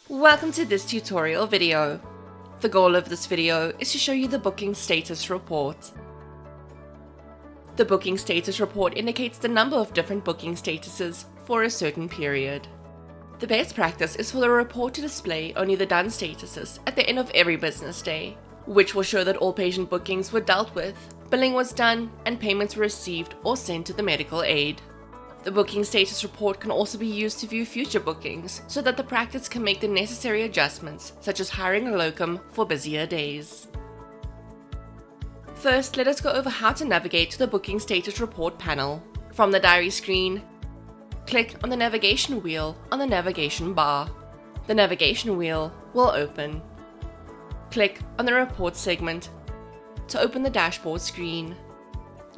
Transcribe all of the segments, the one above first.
Welcome to this tutorial video. The goal of this video is to show you the booking status report. The booking status report indicates the number of different booking statuses for a certain period. The best practice is for the report to display only the done statuses at the end of every business day, which will show that all patient bookings were dealt with, billing was done, and payments were received or sent to the medical aid. The booking status report can also be used to view future bookings so that the practice can make the necessary adjustments, such as hiring a locum for busier days. First, let us go over how to navigate to the booking status report panel. From the diary screen, click on the navigation wheel on the navigation bar. The navigation wheel will open. Click on the report segment to open the dashboard screen.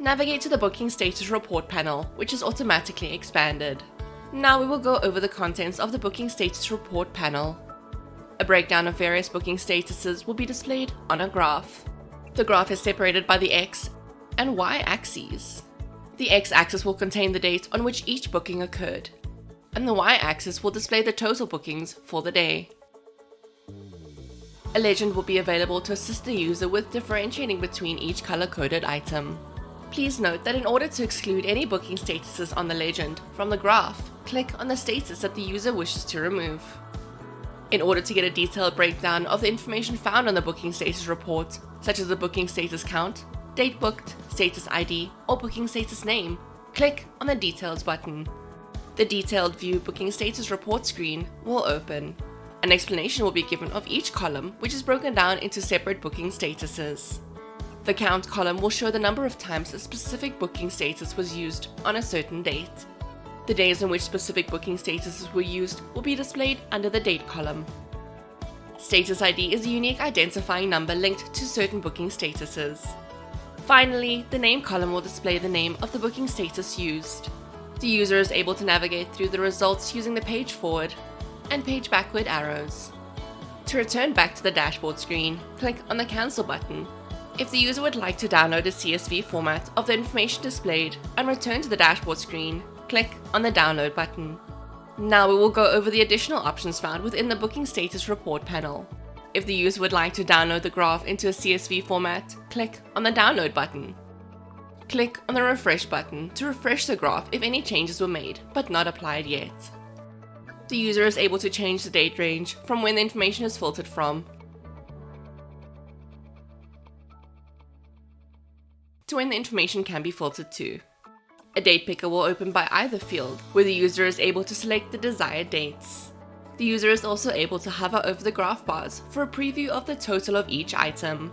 Navigate to the booking status report panel, which is automatically expanded. Now we will go over the contents of the booking status report panel. A breakdown of various booking statuses will be displayed on a graph. The graph is separated by the X and Y axes. The X axis will contain the date on which each booking occurred, and the Y axis will display the total bookings for the day. A legend will be available to assist the user with differentiating between each color-coded item. Please note that in order to exclude any booking statuses on the legend from the graph, click on the status that the user wishes to remove. In order to get a detailed breakdown of the information found on the booking status report, such as the booking status count, date booked, status ID, or booking status name, click on the Details button. The Detailed View Booking Status Report screen will open. An explanation will be given of each column, which is broken down into separate booking statuses. The count column will show the number of times a specific booking status was used on a certain date. The days on which specific booking statuses were used will be displayed under the date column. Status ID is a unique identifying number linked to certain booking statuses. Finally, the name column will display the name of the booking status used. The user is able to navigate through the results using the page forward and page backward arrows. To return back to the dashboard screen, click on the Cancel button. If the user would like to download a CSV format of the information displayed and return to the dashboard screen, click on the Download button. Now we will go over the additional options found within the Booking Status Report panel. If the user would like to download the graph into a CSV format, click on the Download button. Click on the Refresh button to refresh the graph if any changes were made but not applied yet. The user is able to change the date range from when the information is filtered from to when the information can be filtered to. A date picker will open by either field, where the user is able to select the desired dates. The user is also able to hover over the graph bars for a preview of the total of each item.